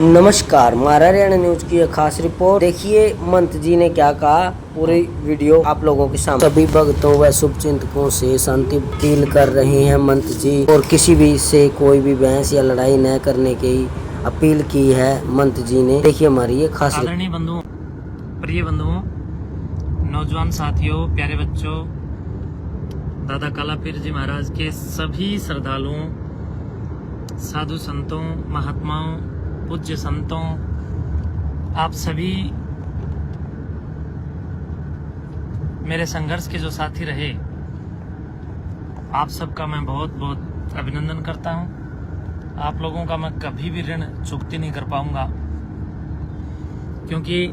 नमस्कार, मारा हरियाणा न्यूज की एक खास रिपोर्ट देखिए। मंत जी ने क्या कहा, पूरी वीडियो आप लोगों के सामने। सभी भक्तों व शुभचिंतकों से शांति अपील कर रहे हैं मंत जी, और किसी भी से कोई भी बहस या लड़ाई न करने की अपील की है मंत जी ने। देखिए हमारी ये खास। आदरणीय बंधुओं, प्रिय बंधुओं, नौजवान साथियों, प्यारे बच्चों, दादा कालापीर जी महाराज के सभी श्रद्धालुओं, साधु संतों, महात्माओं, पूज्य संतों, आप सभी मेरे संघर्ष के जो साथी रहे, आप सबका मैं बहुत बहुत अभिनंदन करता हूं। आप लोगों का मैं कभी भी ऋण चुकती नहीं कर पाऊंगा, क्योंकि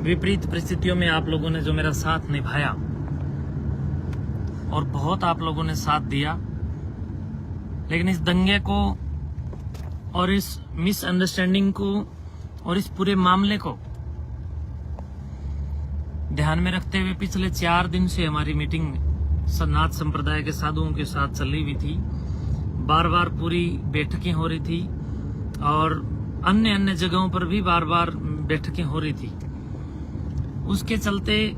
विपरीत परिस्थितियों में आप लोगों ने जो मेरा साथ निभाया और बहुत आप लोगों ने साथ दिया, लेकिन इस दंगे को और इस मिसअंडरस्टैंडिंग को और इस पूरे मामले को ध्यान में रखते हुए पिछले 4 दिन से हमारी मीटिंग नाथ संप्रदाय के साधुओं के साथ चली हुई थी। बार बार पूरी बैठकें हो रही थी और अन्य अन्य जगहों पर भी बार बार बैठकें हो रही थी। उसके चलते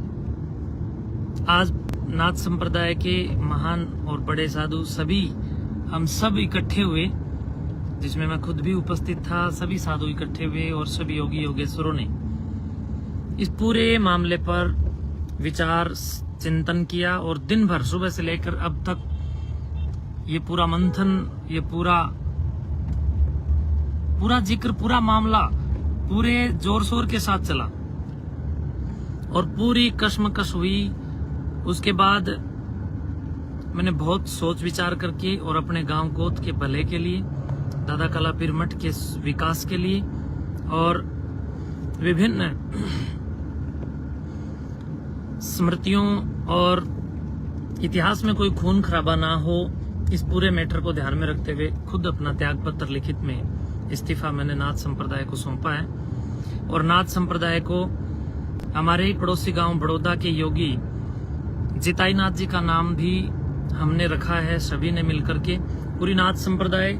आज नाथ संप्रदाय के महान और बड़े साधु सभी हम सब इकट्ठे हुए, जिसमें मैं खुद भी उपस्थित था। सभी साधु इकट्ठे हुए और सभी योगी योगेश्वरों ने इस पूरे मामले पर विचार चिंतन किया और दिन भर सुबह से लेकर अब तक ये पूरा मंथन, ये पूरा जिक्र, पूरा मामला पूरे जोर शोर के साथ चला और पूरी कश्मकश हुई। उसके बाद मैंने बहुत सोच विचार करके और अपने गांव गोद के भले के लिए, दादा कालापीर मठ के विकास के लिए और विभिन्न स्मृतियों और इतिहास में कोई खून खराबा ना हो, इस पूरे मैटर को ध्यान में रखते हुए खुद अपना त्याग पत्र लिखित में इस्तीफा मैंने नाथ संप्रदाय को सौंपा है। और नाथ संप्रदाय को हमारे ही पड़ोसी गांव बड़ौदा के योगी जिताई नाथ जी का नाम भी हमने रखा है, सभी ने मिलकर के। पूरी नाथ संप्रदाय,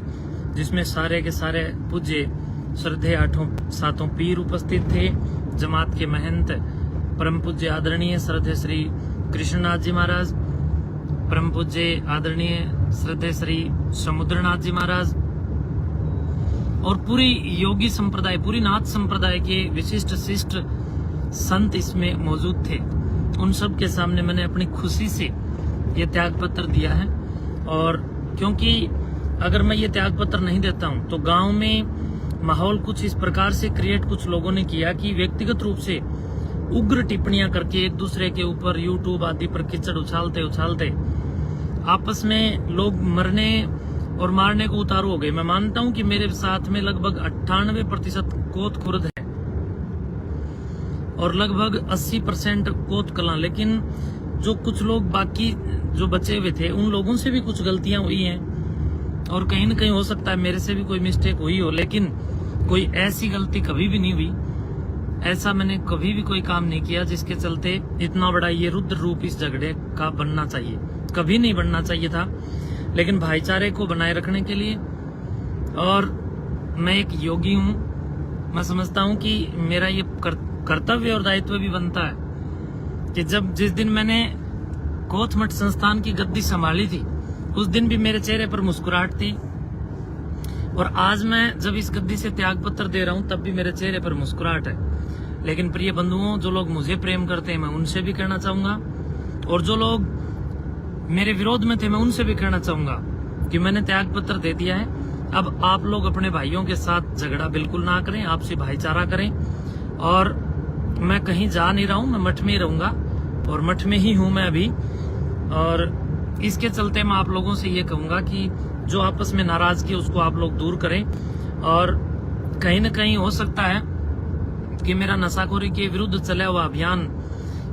जिसमें सारे के सारे पूज्य श्रद्धेय 8 पीर उपस्थित थे, जमात के महंत परम पूज्य आदरणीय श्रद्धेय श्री कृष्णनाथ जी महाराज, परम पूज्य आदरणीय श्रद्धेय श्री समुद्रनाथ जी महाराज और पूरी योगी संप्रदाय, पूरी नाथ संप्रदाय के विशिष्ट शिष्ट संत इसमें मौजूद थे। उन सब के सामने मैंने अपनी खुशी से ये त्याग पत्र दिया है। और क्योंकि अगर मैं ये त्याग पत्र नहीं देता हूं तो गांव में माहौल कुछ इस प्रकार से क्रिएट कुछ लोगों ने किया कि व्यक्तिगत रूप से उग्र टिप्पणियां करके एक दूसरे के ऊपर यूट्यूब आदि पर कीचड़ उछालते आपस में लोग मरने और मारने को उतारू हो गए। मैं मानता हूं कि मेरे साथ में लगभग 98% कोत खुर्द है और लगभग 80% कोत कलां, लेकिन जो कुछ लोग बाकी जो बचे हुए थे उन लोगों से भी कुछ गलतियां हुई हैं और कहीं न कहीं हो सकता है मेरे से भी कोई मिस्टेक हुई हो, लेकिन कोई ऐसी गलती कभी भी नहीं हुई। ऐसा मैंने कभी भी कोई काम नहीं किया जिसके चलते इतना बड़ा ये रुद्र रूप इस झगड़े का बनना चाहिए, कभी नहीं बनना चाहिए था। लेकिन भाईचारे को बनाए रखने के लिए, और मैं एक योगी हूँ, मैं समझता हूँ कि मेरा ये कर्तव्य और दायित्व भी बनता है कि जिस दिन मैंने कोथ मठ संस्थान की गद्दी संभाली थी, उस दिन भी मेरे चेहरे पर मुस्कुराहट थी, और आज मैं जब इस गद्दी से त्याग पत्र दे रहा हूं तब भी मेरे चेहरे पर मुस्कुराहट है। लेकिन प्रिय बंधुओं, जो लोग मुझे प्रेम करते हैं मैं उनसे भी कहना चाहूंगा, और जो लोग मेरे विरोध में थे मैं उनसे भी कहना चाहूंगा कि मैंने त्याग पत्र दे दिया है। अब आप लोग अपने भाइयों के साथ झगड़ा बिल्कुल ना करें, आपसी भाईचारा करें। और मैं कहीं जा नहीं रहा हूं, मैं मठ में ही रहूंगा और मठ में ही हूं मैं अभी। और इसके चलते मैं आप लोगों से ये कहूंगा कि जो आपस में नाराजगी उसको आप लोग दूर करें। और कहीं न कहीं हो सकता है कि मेरा नशाखोरी के विरुद्ध चला हुआ अभियान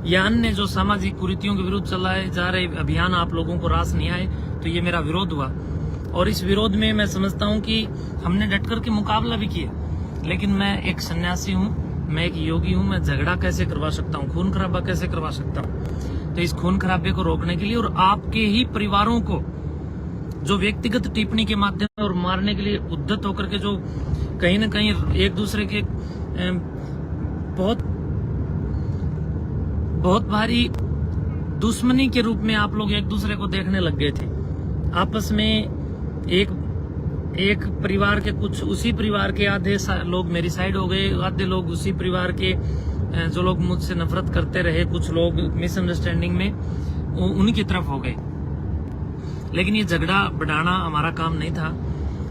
या अन्य जो सामाजिक कुरीतियों के विरुद्ध चलाए जा रहे अभियान आप लोगों को रास नहीं आए, तो ये मेरा विरोध हुआ। और इस विरोध में मैं समझता हूँ कि हमने डट कर के मुकाबला भी किया, लेकिन मैं एक सन्यासी हूँ, मैं एक योगी हूँ, मैं झगड़ा कैसे करवा सकता हूँ, खून खराबा कैसे करवा सकता हूँ। तो इस खून खराबे को रोकने के लिए और आपके ही परिवारों को जो व्यक्तिगत टिप्पणी के माध्यम से और मारने के लिए उद्यत होकर के जो कहीं न कहीं एक दूसरे के बहुत भारी दुश्मनी के रूप में आप लोग एक दूसरे को देखने लग गए थे। आपस में एक परिवार के कुछ उसी परिवार के आधे लोग मेरी साइड हो गए, आधे लोग उसी परिवार के जो लोग मुझसे नफरत करते रहे, कुछ लोग मिसअंडरस्टैंडिंग में उनकी तरफ हो गए। लेकिन ये झगड़ा बढ़ाना हमारा काम नहीं था,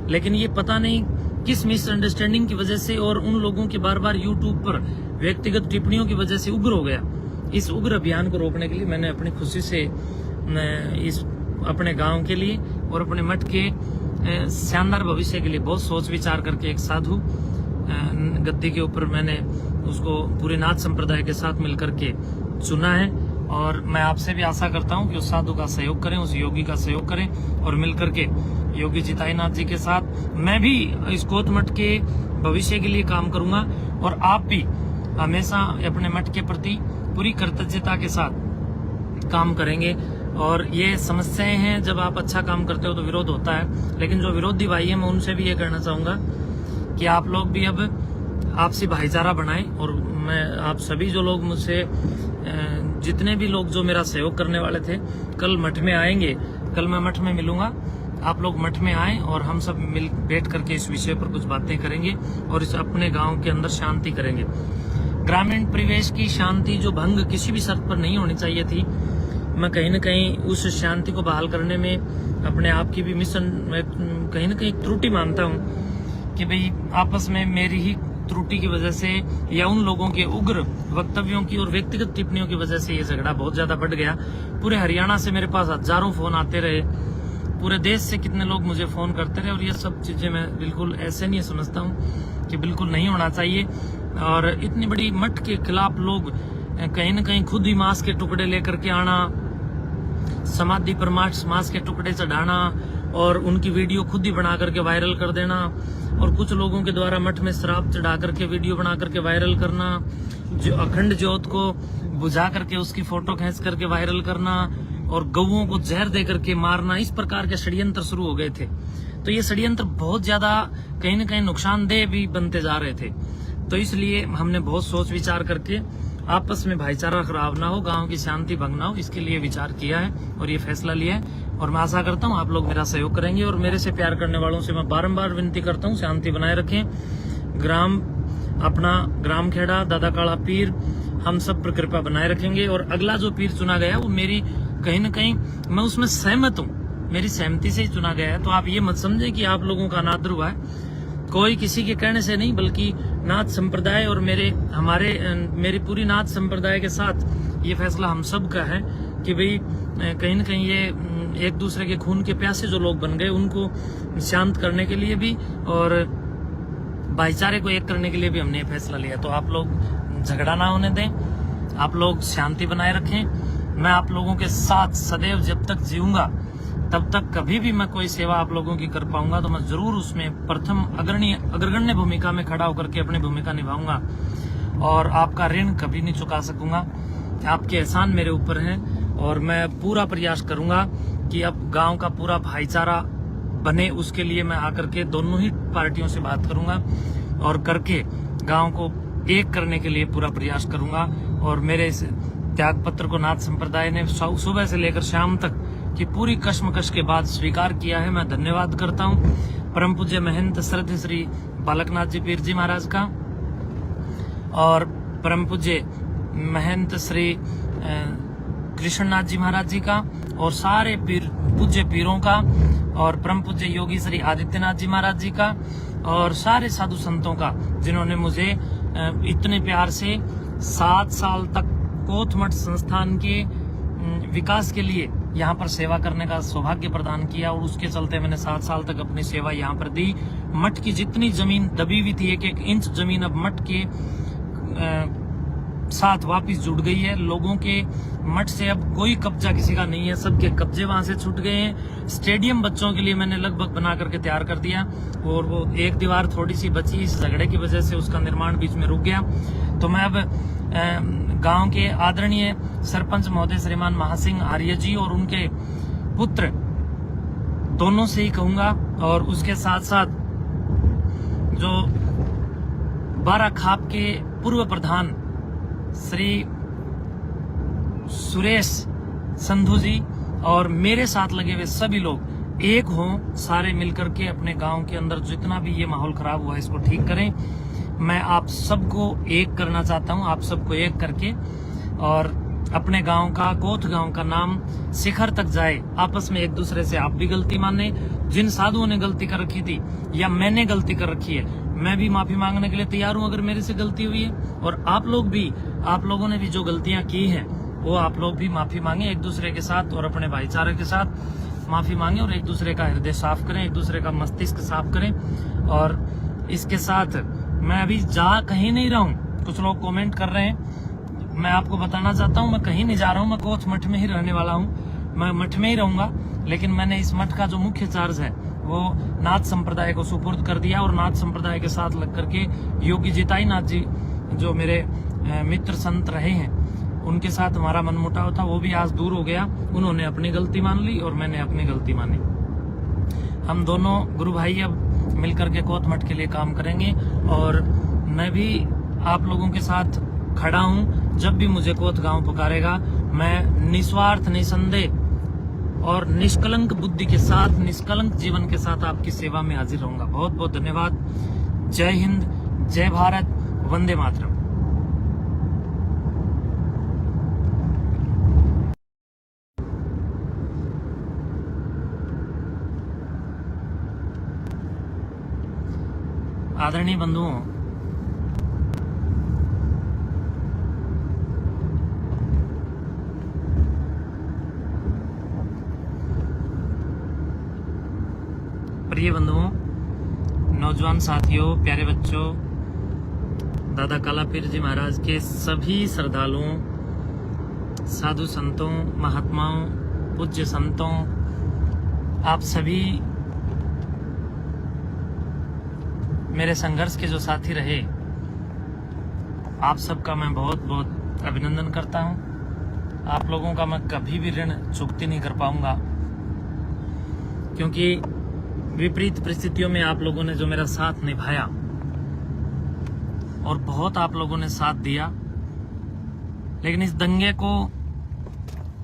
लेकिन ये पता नहीं किस मिसअंडरस्टैंडिंग की वजह से और उन लोगों के बार बार यूट्यूब पर व्यक्तिगत टिप्पणियों की वजह से उग्र हो गया। इस उग्र अभियान को रोकने के लिए मैंने अपनी खुशी से इस अपने गांव के लिए और अपने मठ के शानदार भविष्य के लिए बहुत सोच विचार करके एक साधु गद्दी के ऊपर मैंने उसको पूरे नाथ संप्रदाय के साथ मिलकर के चुना है। और मैं आपसे भी आशा करता हूं कि उस साधु का सहयोग करें, उस योगी का सहयोग करें और मिलकर के योगी जिताईनाथ जी के साथ मैं भी इस कोत मठ के भविष्य के लिए काम करूंगा। और आप भी हमेशा अपने मठ के प्रति पूरी कृतज्ञता के साथ काम करेंगे। और ये समस्याएं हैं, जब आप अच्छा काम करते हो तो विरोध होता है, लेकिन जो विरोधी भाई है मैं उनसे भी ये कहना चाहूंगा कि आप लोग भी अब आपसी भाईचारा बनाएं। और मैं आप सभी जो लोग मुझसे जितने भी लोग जो मेरा सहयोग करने वाले थे कल मठ में आएंगे, कल मैं मठ में मिलूंगा, आप लोग मठ में आएं और हम सब मिल बैठ करके इस विषय पर कुछ बातें करेंगे और इस अपने गांव के अंदर शांति करेंगे। ग्रामीण परिवेश की शांति जो भंग किसी भी शर्त पर नहीं होनी चाहिए थी, मैं कहीं न कहीं उस शांति को बहाल करने में अपने आप की भी कहीं न कहीं त्रुटि मानता हूं कि भाई आपस में मेरी ही त्रुटि की वजह से या उन लोगों के उग्र वक्तव्यों की और व्यक्तिगत टिप्पणियों की वजह से ये झगड़ा बहुत ज्यादा बढ़ गया। पूरे हरियाणा से मेरे पास हजारों फोन आते रहे, पूरे देश से कितने लोग मुझे फोन करते रहे। और ये सब चीजें मैं बिल्कुल ऐसे नहीं समझता हूँ कि बिल्कुल नहीं होना चाहिए। और इतनी बड़ी मठ के खिलाफ लोग कहीं न कहीं खुद ही मांस के टुकड़े लेकर के आना, समाधि पर मांस के टुकड़े चढ़ाना और उनकी वीडियो खुद ही बना करके वायरल कर देना, और कुछ लोगों के द्वारा मठ में शराब चढ़ा करके वीडियो बना करके वायरल करना, जो अखंड ज्योत को बुझा करके उसकी फोटो खींच करके वायरल करना और गऊओं को जहर दे करके मारना, इस प्रकार के षड्यंत्र शुरू हो गए थे। तो ये षड्यंत्र बहुत ज्यादा कहीं न कहीं नुकसानदेह भी बनते जा रहे थे। तो इसलिए हमने बहुत सोच विचार करके आपस में भाईचारा खराब ना हो, गांव की शांति भंग ना हो, इसके लिए विचार किया है और ये फैसला लिया है। और मैं आशा करता हूं आप लोग मेरा सहयोग करेंगे। और मेरे से प्यार करने वालों से मैं बारंबार विनती करता हूं, शांति बनाए रखें। ग्राम खेड़ा दादा काला पीर हम सब पर कृपा बनाए रखेंगे। और अगला जो पीर चुना गया वो मेरी कहीं न कहीं मैं उसमें सहमत हूँ, मेरी सहमति से ही चुना गया है। तो आप ये मत समझे कि आप लोगों का अनादर हुआ है, कोई किसी के कहने से नहीं, बल्कि नाथ संप्रदाय और मेरी पूरी नाथ संप्रदाय के साथ ये फैसला हम सब का है कि भाई कहीं न कहीं ये एक दूसरे के खून के प्यासे जो लोग बन गए उनको शांत करने के लिए भी और भाईचारे को एक करने के लिए भी हमने ये फैसला लिया। तो आप लोग झगड़ा ना होने दें, आप लोग शांति बनाए रखें। मैं आप लोगों के साथ सदैव जब तक जीऊंगा तब तक कभी भी मैं कोई सेवा आप लोगों की कर पाऊंगा तो मैं जरूर उसमें प्रथम अग्रगण्य भूमिका में खड़ा होकर के अपनी भूमिका निभाऊंगा। और आपका ऋण कभी नहीं चुका सकूंगा, आपके एहसान मेरे ऊपर हैं। और मैं पूरा प्रयास करूंगा कि अब गांव का पूरा भाईचारा बने, उसके लिए मैं आकर के दोनों ही पार्टियों से बात करूंगा और करके गांव को एक करने के लिए पूरा प्रयास करूंगा। और मेरे इस त्याग पत्र को नाथ संप्रदाय ने सुबह से लेकर शाम तक की पूरी कश्मकश के बाद स्वीकार किया है। मैं धन्यवाद करता हूं परम पूज्य महंत श्रद्धेय श्री बालकनाथ जी पीर जी महाराज का और परम पूज्य महंत श्री कृष्णनाथ जी महाराज जी का और सारे पूज्य पीरों का और परम पूज्य योगी श्री आदित्यनाथ जी महाराज जी का और सारे साधु संतों का, जिन्होंने मुझे इतने प्यार से 7 साल तक कोत मठ संस्थान के विकास के लिए यहाँ पर सेवा करने का सौभाग्य प्रदान किया। और उसके चलते मैंने 7 साल तक अपनी सेवा यहाँ पर दी। मठ की जितनी जमीन दबी हुई थी, 1-1 इंच जमीन अब मठ के साथ वापस जुड़ गई है। लोगों के मठ से अब कोई कब्जा किसी का नहीं है, सबके कब्जे वहां से छूट गए हैं। स्टेडियम बच्चों के लिए मैंने लगभग बना करके तैयार कर दिया और वो एक दीवार थोड़ी सी बची, इस झगड़े की वजह से उसका निर्माण बीच में रुक गया। तो मैं अब गांव के आदरणीय सरपंच महोदय श्रीमान महासिंह आर्य जी और उनके पुत्र दोनों से ही कहूंगा। और उसके साथ साथ जो बारा खाप के पूर्व प्रधान श्री सुरेश संधू जी और मेरे साथ लगे हुए सभी लोग एक हों, सारे मिलकर के अपने गांव के अंदर जितना भी ये माहौल खराब हुआ है इसको ठीक करें। मैं आप सबको एक करना चाहता हूं, आप सबको एक करके, और अपने गांव का, कोथ गांव का नाम शिखर तक जाए। आपस में एक दूसरे से आप भी गलती माने, जिन साधुओं ने गलती कर रखी थी या मैंने गलती कर रखी है, मैं भी माफी मांगने के लिए तैयार हूं अगर मेरे से गलती हुई है। और आप लोग भी, आप लोगों ने भी जो गलतियां की हैं वो आप लोग भी माफी मांगे एक दूसरे के साथ और अपने भाईचारे के साथ माफी मांगे और एक दूसरे का हृदय साफ करें, एक दूसरे का मस्तिष्क साफ करें। और इसके साथ मैं अभी जा कहीं नहीं रहा हूँ। कुछ लोग कमेंट कर रहे हैं, मैं आपको बताना चाहता हूँ मैं कहीं नहीं जा रहा हूँ, मैं कोथ मठ में ही रहने वाला हूँ, मैं मठ में ही रहूंगा। लेकिन मैंने इस मठ का जो मुख्य चार्ज है वो नाथ संप्रदाय को सुपुर्द कर दिया और नाथ संप्रदाय के साथ लग करके योगी जिताई नाथ जी जो मेरे मित्र संत रहे हैं उनके साथ हमारा मनमुटाव था, वो भी आज दूर हो गया। उन्होंने अपनी गलती मान ली और मैंने अपनी गलती मानी। हम दोनों गुरु भाई अब मिलकर के कोथ मठ के लिए काम करेंगे और मैं भी आप लोगों के साथ खड़ा हूं। जब भी मुझे कोथ गांव पुकारेगा मैं निस्वार्थ, निसंदेह और निष्कलंक बुद्धि के साथ, निष्कलंक जीवन के साथ आपकी सेवा में हाजिर रहूंगा। बहुत बहुत धन्यवाद। जय हिंद, जय भारत, वंदे मातरम। आदरणीय बंधुओं, प्रिय बंधुओं, नौजवान साथियों, प्यारे बच्चों, दादा कालापीर जी महाराज के सभी श्रद्धालुओं, साधु संतों, महात्माओं, पूज्य संतों, आप सभी मेरे संघर्ष के जो साथी रहे, आप सबका मैं बहुत बहुत अभिनंदन करता हूं। आप लोगों का मैं कभी भी ऋण चुकती नहीं कर पाऊंगा, क्योंकि विपरीत परिस्थितियों में आप लोगों ने जो मेरा साथ निभाया और बहुत आप लोगों ने साथ दिया, लेकिन इस दंगे को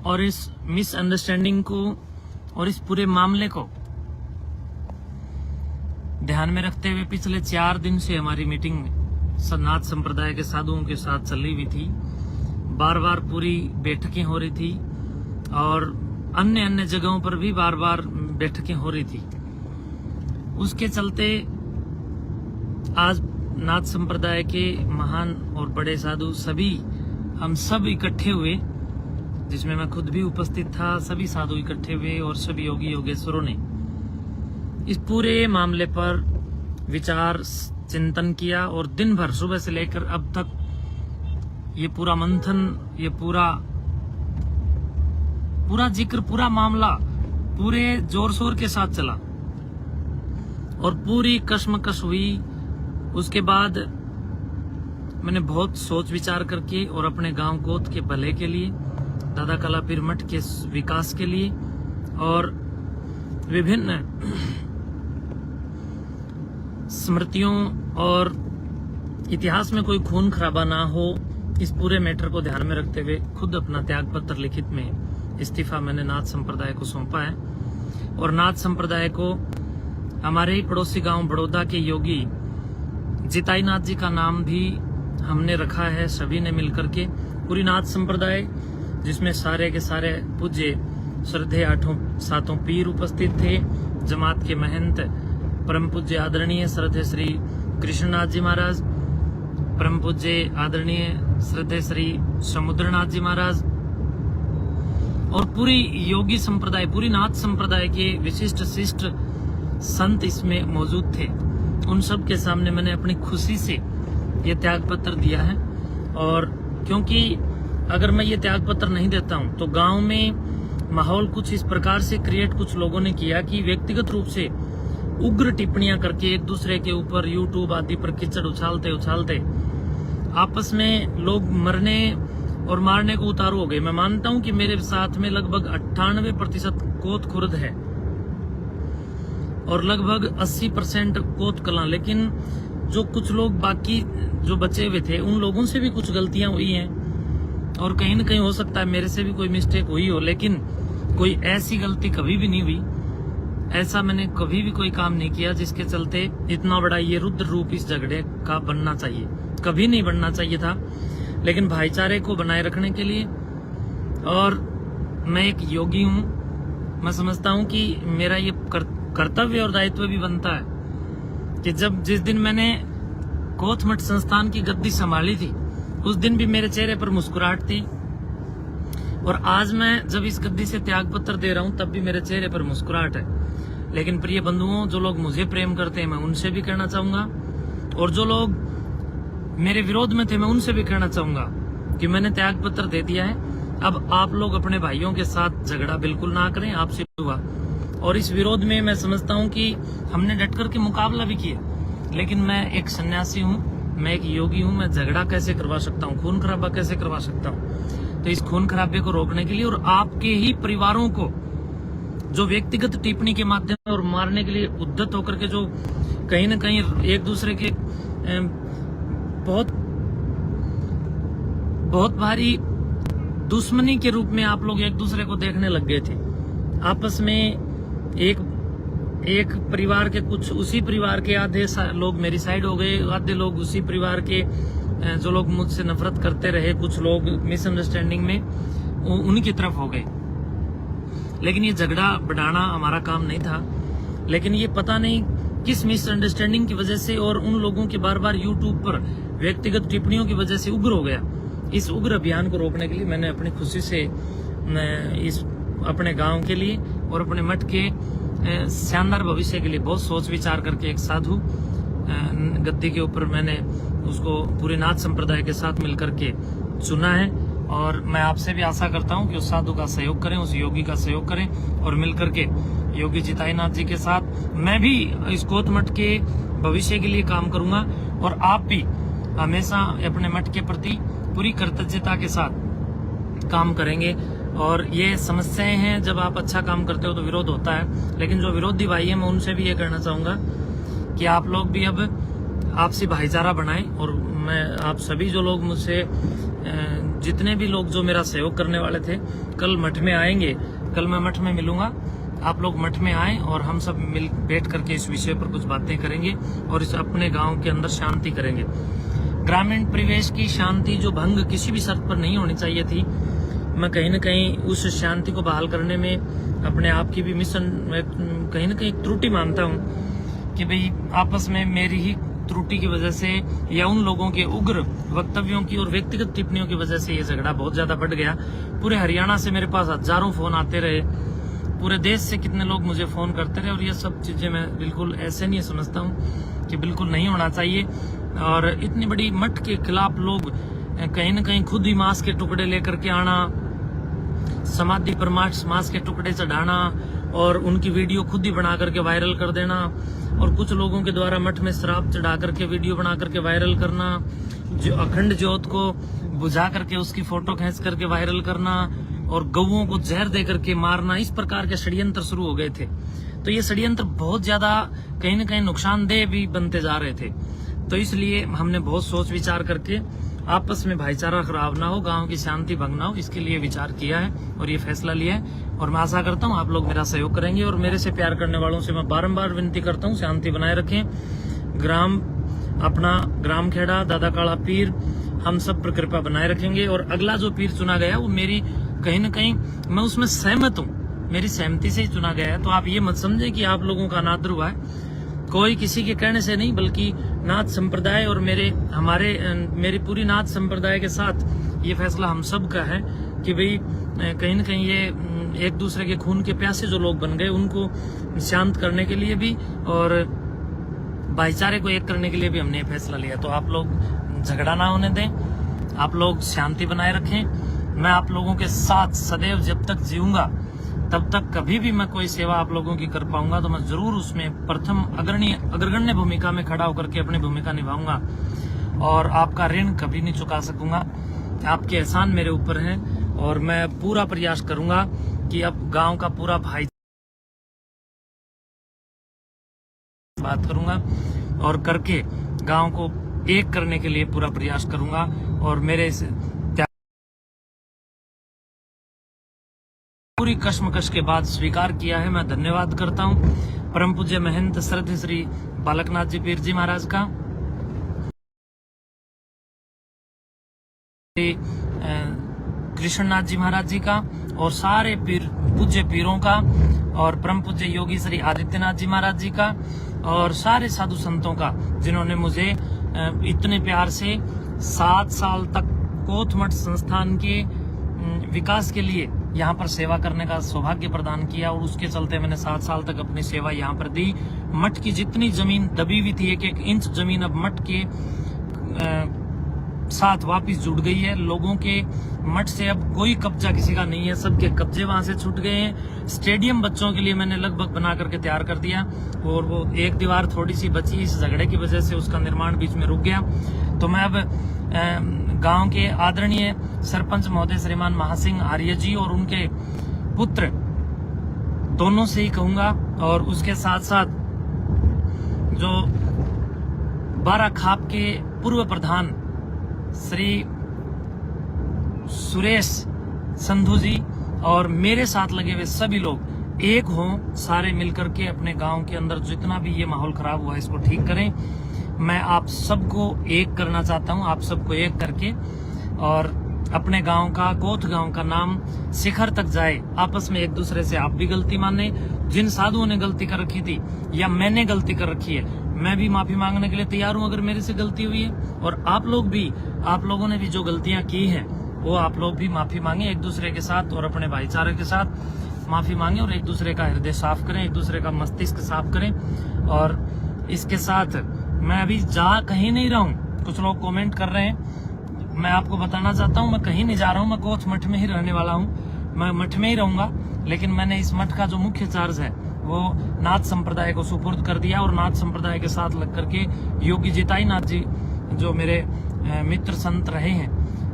और इस मिसअंडरस्टैंडिंग को और इस पूरे मामले को ध्यान में रखते हुए पिछले 4 दिन से हमारी मीटिंग नाथ संप्रदाय के साधुओं के साथ चली हुई थी। बार बार पूरी बैठकें हो रही थी और अन्य अन्य जगहों पर भी बार बार बैठकें हो रही थी। उसके चलते आज नाथ संप्रदाय के महान और बड़े साधु सभी, हम सब इकट्ठे हुए, जिसमें मैं खुद भी उपस्थित था। सभी साधु इकट्ठे हुए और सभी योगी योगेश्वरों ने इस पूरे मामले पर विचार चिंतन किया और दिन भर सुबह से लेकर अब तक ये पूरा मंथन, ये पूरा जिक्र, पूरा मामला पूरे जोर शोर के साथ चला और पूरी कश्मकश हुई। उसके बाद मैंने बहुत सोच विचार करके और अपने गांव कोथ के भले के लिए, दादा कालापीर मठ के विकास के लिए और विभिन्न स्मृतियों और इतिहास में कोई खून खराबा ना हो, इस पूरे मैटर को ध्यान में रखते हुए खुद अपना त्याग पत्र लिखित में इस्तीफा मैंने नाथ संप्रदाय को सौंपा है। और नाथ संप्रदाय को हमारे ही पड़ोसी गांव बड़ौदा के योगी जिताई नाथ जी का नाम भी हमने रखा है, सभी ने मिलकर के। पूरी नाथ संप्रदाय जिसमें सारे के सारे पूज्य श्रद्धेय 8 पीर उपस्थित थे, जमात के महंत परम पूज्य आदरणीय श्रद्धेय श्री कृष्णनाथ जी महाराज, परम पूज्य आदरणीय श्रद्धेय श्री समुद्रनाथ जी महाराज और पूरी योगी संप्रदाय, पूरी नाथ संप्रदाय के विशिष्ट शिष्ट संत इसमें मौजूद थे। उन सब के सामने मैंने अपनी खुशी से ये त्याग पत्र दिया है। और क्योंकि अगर मैं ये त्याग पत्र नहीं देता हूं तो गांव में माहौल कुछ इस प्रकार से क्रिएट कुछ लोगों ने किया कि व्यक्तिगत रूप से उग्र टिप्पणियां करके एक दूसरे के ऊपर यूट्यूब आदि पर कीचड़ उछालते आपस में लोग मरने और मारने को उतारू हो गए। मैं मानता हूं कि मेरे साथ में लगभग 98% कोथ खुर्द है और लगभग 80% कोत कलां। लेकिन जो कुछ लोग बाकी जो बचे हुए थे उन लोगों से भी कुछ गलतियां हुई हैं और कहीं न कहीं हो सकता है मेरे से भी कोई मिस्टेक हुई हो, लेकिन कोई ऐसी गलती कभी भी नहीं हुई। ऐसा मैंने कभी भी कोई काम नहीं किया जिसके चलते इतना बड़ा ये रुद्र रूप इस झगड़े का बनना चाहिए, कभी नहीं बनना चाहिए था। लेकिन भाईचारे को बनाए रखने के लिए, और मैं एक योगी हूँ, मैं समझता हूँ कि मेरा ये कर्तव्य और दायित्व भी बनता है कि जिस दिन मैंने कोत मठ संस्थान की गद्दी संभाली थी उस दिन भी मेरे चेहरे पर मुस्कुराहट थी, और आज मैं जब इस गद्दी से त्याग पत्र दे रहा हूं तब भी मेरे चेहरे पर मुस्कुराहट है। लेकिन प्रिय बंधुओं, जो लोग मुझे प्रेम करते हैं मैं उनसे भी कहना चाहूंगा, और जो लोग मेरे विरोध में थे मैं उनसे भी कहना चाहूंगा कि मैंने त्याग पत्र दे दिया है। अब आप लोग अपने भाइयों के साथ झगड़ा बिल्कुल ना करें, आपसे हुआ। और इस विरोध में मैं समझता हूं कि हमने डट कर के मुकाबला भी किया, लेकिन मैं एक सन्यासी हूं, मैं एक योगी हूं, मैं झगड़ा कैसे करवा सकता हूं, खून खराबा कैसे करवा सकता हूं। तो इस खून खराबे को रोकने के लिए और आपके ही परिवारों को जो व्यक्तिगत टिप्पणी के माध्यम से और मारने के लिए उद्यत होकर के जो कहीं न कहीं एक दूसरे के बहुत भारी दुश्मनी के रूप में आप लोग एक दूसरे को देखने लग गए थे। आपस में एक परिवार के कुछ, उसी परिवार के आधे लोग मेरी साइड हो गए, आधे लोग उसी परिवार के जो लोग मुझसे नफरत करते रहे, कुछ लोग मिसअंडरस्टैंडिंग में उन्हीं की तरफ हो गए। लेकिन ये झगड़ा बढ़ाना हमारा काम नहीं था, लेकिन ये पता नहीं किस मिसअंडरस्टैंडिंग की वजह से और उन लोगों के बार बार यूट्यूब पर व्यक्तिगत टिप्पणियों की वजह से उग्र हो गया। इस उग्र अभियान को रोकने के लिए मैंने अपनी खुशी से इस अपने गांव के लिए और अपने मठ के शानदार भविष्य के लिए बहुत सोच विचार करके एक साधु गद्दी के ऊपर मैंने उसको पूरे नाथ संप्रदाय के साथ मिलकर के चुना है। और मैं आपसे भी आशा करता हूं कि उस साधु का सहयोग करें, उस योगी का सहयोग करें, और मिलकर के योगी जिताईनाथ जी के साथ मैं भी इस कोत मठ के भविष्य के लिए काम करूंगा, और आप भी हमेशा अपने मठ के प्रति पूरी कृतज्ञता के साथ काम करेंगे। और ये समस्याएं हैं, जब आप अच्छा काम करते हो तो विरोध होता है, लेकिन जो विरोधी भाई है मैं उनसे भी ये कहना चाहूंगा कि आप लोग भी अब आपसी भाईचारा बनाएं। और मैं आप सभी जो लोग मुझसे जितने भी लोग जो मेरा सहयोग करने वाले थे कल मठ में आएंगे, कल मैं मठ में मिलूंगा, आप लोग मठ में आए और हम सब मिल बैठ करके इस विषय पर कुछ बातें करेंगे और इस अपने गांव के अंदर शांति करेंगे। ग्रामीण परिवेश की शांति जो भंग किसी भी शर्त पर नहीं होनी चाहिए थी, मैं कहीं न कहीं उस शांति को बहाल करने में अपने आप की भी कहीं न कहीं त्रुटि मानता हूँ कि भाई आपस में मेरी ही त्रुटि की वजह से या उन लोगों के उग्र वक्तव्यों की और व्यक्तिगत टिप्पणियों की वजह से ये झगड़ा बहुत ज्यादा बढ़ गया। पूरे हरियाणा से मेरे पास हजारों फोन आते रहे, पूरे देश से कितने लोग मुझे फोन करते रहे, और ये सब चीजें मैं बिल्कुल ऐसे नहीं समझता हूँ कि बिल्कुल नहीं होना चाहिए। और इतनी बड़ी मठ के खिलाफ लोग कहीं न कहीं खुद ही मांस के टुकड़े लेकर के आना, समाधि पर मांस के टुकड़े चढ़ाना और उनकी वीडियो खुद ही बना करके वायरल कर देना, और कुछ लोगों के द्वारा मठ में शराब चढ़ा करके वीडियो बना करके वायरल करना, जो अखंड ज्योत को बुझा करके उसकी फोटो खींच करके वायरल करना, और गौओं को जहर दे करके मारना, इस प्रकार के षड्यंत्र शुरू हो गए थे। तो ये षड्यंत्र बहुत ज्यादा कहीं न कहीं नुकसानदेह भी बनते जा रहे थे। तो इसलिए हमने बहुत सोच विचार करके आपस में भाईचारा खराब ना हो, गांव की शांति भंग ना हो, इसके लिए विचार किया है और ये फैसला लिया है। और मैं आशा करता हूं आप लोग मेरा सहयोग करेंगे, और मेरे से प्यार करने वालों से मैं बारंबार विनती करता हूं शांति बनाए रखें। ग्राम खेड़ा दादा काला पीर हम सब पर कृपा बनाए रखेंगे। और अगला जो पीर चुना गया वो मेरी कहीं न कहीं मैं उसमें सहमत हूँ, मेरी सहमति से ही चुना गया है। तो आप ये मत समझे कि आप लोगों का अनादर हुआ है, कोई किसी के कहने से नहीं, बल्कि नाथ संप्रदाय और मेरी पूरी नाथ संप्रदाय के साथ ये फैसला हम सब का है कि भाई कहीं न कहीं ये एक दूसरे के खून के प्यासे जो लोग बन गए उनको शांत करने के लिए भी और भाईचारे को एक करने के लिए भी हमने ये फैसला लिया। तो आप लोग झगड़ा ना होने दें, आप लोग शांति बनाए रखें। मैं आप लोगों के साथ सदैव जब तक जीऊंगा तब तक कभी भी मैं कोई सेवा आप लोगों की कर पाऊंगा तो मैं जरूर उसमें प्रथम अग्रगण्य भूमिका में खड़ा होकर के अपनी भूमिका निभाऊंगा, और आपका ऋण कभी नहीं चुका सकूंगा। आपके एहसान मेरे ऊपर हैं और मैं पूरा प्रयास करूंगा कि अब गांव का पूरा भाई बात करूंगा और करके गांव को एक करने के लिए पूरा प्रयास करूंगा। और मेरे इस पूरी कश्मकश के बाद स्वीकार किया है। मैं धन्यवाद करता हूं परम पूज्य महंत श्रद्धेय श्री बालकनाथ जी पीर जी महाराज का, कृष्णनाथ जी महाराज जी का, और सारे पीर पूज्य पीरों का, और परम पूज्य योगी श्री आदित्यनाथ जी महाराज जी का, और सारे साधु संतों का, जिन्होंने मुझे इतने प्यार से 7 साल तक कोतमठ संस्थान के विकास के लिए यहाँ पर सेवा करने का सौभाग्य प्रदान किया। और उसके चलते मैंने 7 साल तक अपनी सेवा यहाँ पर दी। मठ की जितनी जमीन दबी हुई थी, 1-1 इंच जमीन अब मठ के साथ वापस जुड़ गई है। लोगों के मठ से अब कोई कब्जा किसी का नहीं है, सबके कब्जे वहां से छूट गए हैं। स्टेडियम बच्चों के लिए मैंने लगभग बना करके तैयार कर दिया, और वो एक दीवार थोड़ी सी बची, इस झगड़े की वजह से उसका निर्माण बीच में रुक गया। तो मैं अब गांव के आदरणीय सरपंच महोदय श्रीमान महासिंह आर्य जी और उनके पुत्र दोनों से ही कहूंगा, और उसके साथ साथ जो बारा खाप के पूर्व प्रधान श्री सुरेश संधू जी और मेरे साथ लगे हुए सभी लोग एक हों, सारे मिलकर के अपने गांव के अंदर जितना भी ये माहौल खराब हुआ है इसको ठीक करें। मैं आप सबको एक करना चाहता हूं, आप सबको एक करके, और अपने गांव का, कोथ गांव का नाम शिखर तक जाए। आपस में एक दूसरे से आप भी गलती माने, जिन साधुओं ने गलती कर रखी थी या मैंने गलती कर रखी है, मैं भी माफी मांगने के लिए तैयार हूं अगर मेरे से गलती हुई है। और आप लोगों ने भी जो गलतियां की हैं वो आप लोग भी माफी मांगे एक दूसरे के साथ, और अपने भाईचारे के साथ माफी मांगे, और एक दूसरे का हृदय साफ करें, एक दूसरे का मस्तिष्क साफ करें। और इसके साथ मैं अभी जा कहीं नहीं रहा हूँ। कुछ लोग कमेंट कर रहे हैं, मैं आपको बताना चाहता हूँ मैं कहीं नहीं जा रहा हूँ, मैं कोच मठ में ही रहने वाला हूँ, मैं मठ में ही रहूंगा। लेकिन मैंने इस मठ का जो मुख्य चार्ज है वो नाथ संप्रदाय को सुपुर्द कर दिया, और नाथ संप्रदाय के साथ लग करके योगी जिताई नाथ जी जो मेरे मित्र संत रहे हैं,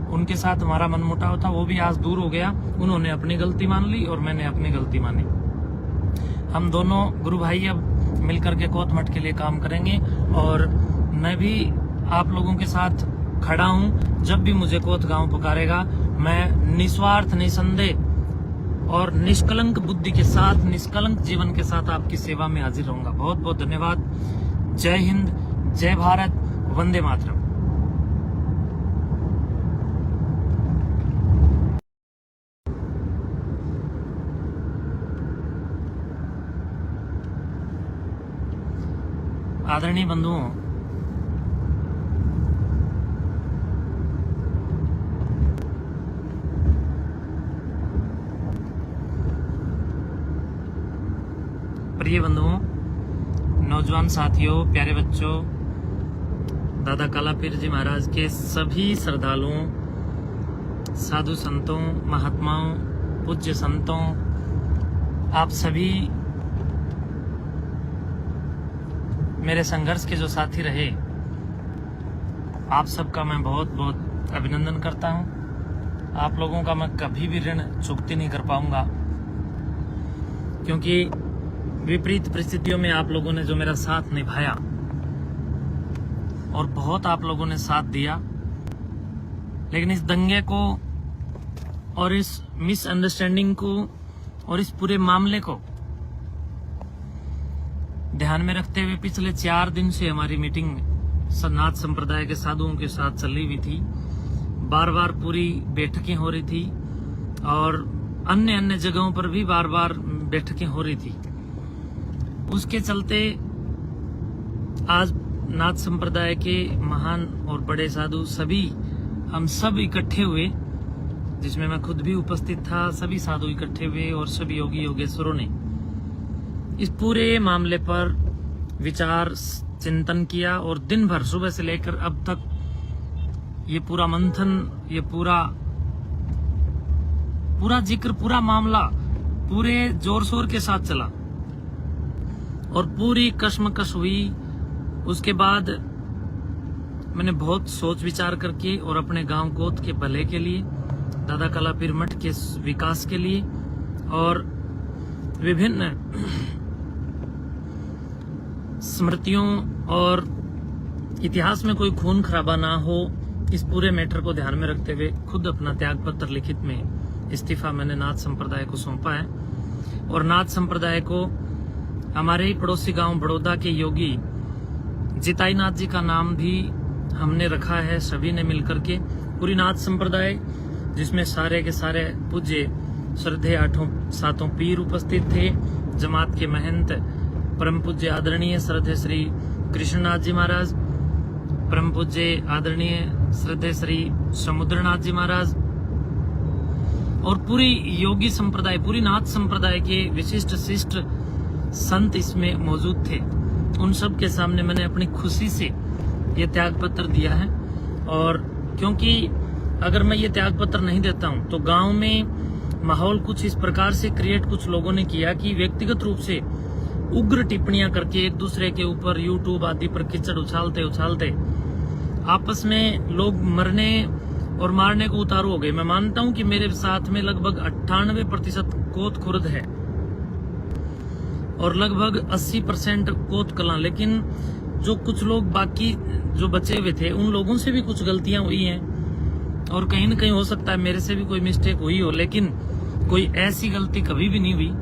उनके साथ हमारा मनमुटाव था, वो भी आज दूर हो गया। उन्होंने अपनी गलती मान ली और मैंने अपनी गलती मानी। हम दोनों गुरु भाई अब मिलकर के कोत मठ के लिए काम करेंगे, और मैं भी आप लोगों के साथ खड़ा हूं। जब भी मुझे कोत गांव पुकारेगा, मैं निस्वार्थ, निसंदेह और निष्कलंक बुद्धि के साथ, निष्कलंक जीवन के साथ आपकी सेवा में हाजिर रहूंगा। बहुत बहुत धन्यवाद। जय हिंद, जय भारत, वंदे मातरम। आदरणीय बंधुओं, प्रिय बंधुओं, नौजवान साथियों, प्यारे बच्चों, दादा काला पीर जी महाराज के सभी श्रद्धालुओं, साधु संतों, महात्माओं, पूज्य संतों, आप सभी मेरे संघर्ष के जो साथी रहे, आप सबका मैं बहुत बहुत अभिनंदन करता हूं। आप लोगों का मैं कभी भी ऋण चुकती नहीं कर पाऊंगा, क्योंकि विपरीत परिस्थितियों में आप लोगों ने जो मेरा साथ निभाया, और बहुत आप लोगों ने साथ दिया, लेकिन इस दंगे को और इस मिसअंडरस्टैंडिंग को और इस पूरे मामले को ध्यान में रखते हुए पिछले 4 दिन से हमारी मीटिंग नाथ संप्रदाय के साधुओं के साथ चली हुई थी। बार बार पूरी बैठकें हो रही थी, और अन्य अन्य जगहों पर भी बार बार बैठकें हो रही थी। उसके चलते आज नाथ संप्रदाय के महान और बड़े साधु सभी, हम सब इकट्ठे हुए, जिसमें मैं खुद भी उपस्थित था। सभी साधु इकट्ठे हुए और सभी योगी योगेश्वरों ने इस पूरे मामले पर विचार चिंतन किया, और दिन भर सुबह से लेकर अब तक ये पूरा मंथन, ये पूरा जिक्र, पूरा मामला पूरे जोर शोर के साथ चला, और पूरी कश्मकश हुई। उसके बाद मैंने बहुत सोच विचार करके और अपने गांव कोत के भले के लिए, दादा काला पीर मठ के विकास के लिए, और विभिन्न स्मृतियों और इतिहास में कोई खून खराबा ना हो, इस पूरे मैटर को ध्यान में रखते हुए खुद अपना त्याग पत्र लिखित में इस्तीफा मैंने नाथ संप्रदाय को सौंपा है। और नाथ संप्रदाय को हमारे ही पड़ोसी गांव बड़ौदा के योगी जिताई नाथ जी का नाम भी हमने रखा है, सभी ने मिलकर के। पूरी नाथ संप्रदाय जिसमें सारे के सारे पूज्य श्रद्धेय आठों सातों पीर उपस्थित थे, जमात के महंत परम पूज्य आदरणीय श्रद्धेय श्री कृष्णनाथ जी महाराज, परम पूज्य आदरणीय श्रद्धेय श्री समुद्रनाथ जी महाराज और पूरी योगी संप्रदाय, पूरी नाथ संप्रदाय के विशिष्ट शिष्ट संत इसमें मौजूद थे। उन सब के सामने मैंने अपनी खुशी से ये त्याग पत्र दिया है। और क्योंकि अगर मैं ये त्याग पत्र नहीं देता हूं तो गांव में माहौल कुछ इस प्रकार से क्रिएट कुछ लोगों ने किया कि व्यक्तिगत रूप से उग्र टिप्पणियां करके एक दूसरे के ऊपर यूट्यूब आदि पर कीचड़ उछालते आपस में लोग मरने और मारने को उतारू हो गए। मैं मानता हूं कि मेरे साथ में लगभग 98% कोत खुर्द है और लगभग 80% कोत कलां, लेकिन जो कुछ लोग बाकी जो बचे हुए थे उन लोगों से भी कुछ गलतियां हुई हैं और कहीं न कहीं हो सकता है मेरे से भी कोई मिस्टेक हुई हो, लेकिन कोई ऐसी गलती कभी भी नहीं हुई।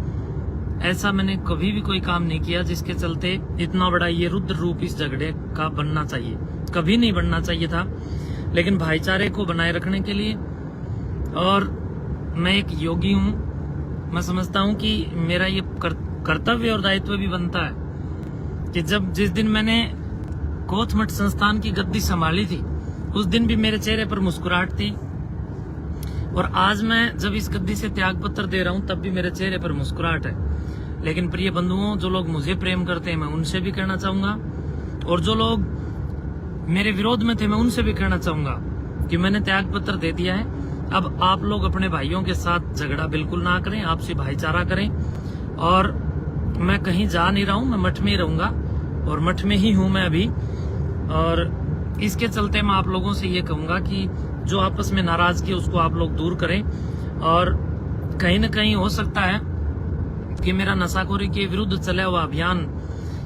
ऐसा मैंने कभी भी कोई काम नहीं किया जिसके चलते इतना बड़ा ये रुद्र रूप इस झगड़े का बनना चाहिए, कभी नहीं बनना चाहिए था। लेकिन भाईचारे को बनाए रखने के लिए, और मैं एक योगी हूं, मैं समझता हूं कि मेरा ये कर्तव्य और दायित्व भी बनता है कि जिस दिन मैंने कोथमठ संस्थान की गद्दी संभाली थी उस दिन भी मेरे चेहरे पर मुस्कुराहट थी, और आज मैं जब इस गद्दी से त्याग पत्र दे रहा हूं तब भी मेरे चेहरे पर मुस्कुराहट है। लेकिन प्रिय बंधुओं, जो लोग मुझे प्रेम करते हैं मैं उनसे भी कहना चाहूंगा, और जो लोग मेरे विरोध में थे मैं उनसे भी कहना चाहूंगा कि मैंने त्याग पत्र दे दिया है। अब आप लोग अपने भाइयों के साथ झगड़ा बिल्कुल ना करें, आपसी भाईचारा करें। और मैं कहीं जा नहीं रहा हूं, मैं मठ में ही रहूंगा और मठ में ही हूं मैं अभी। और इसके चलते मैं आप लोगों से ये कहूंगा कि जो आपस में नाराजगी उसको आप लोग दूर करें। और कहीं न कहीं हो सकता है कि मेरा नशाखोरी के विरुद्ध चला हुआ अभियान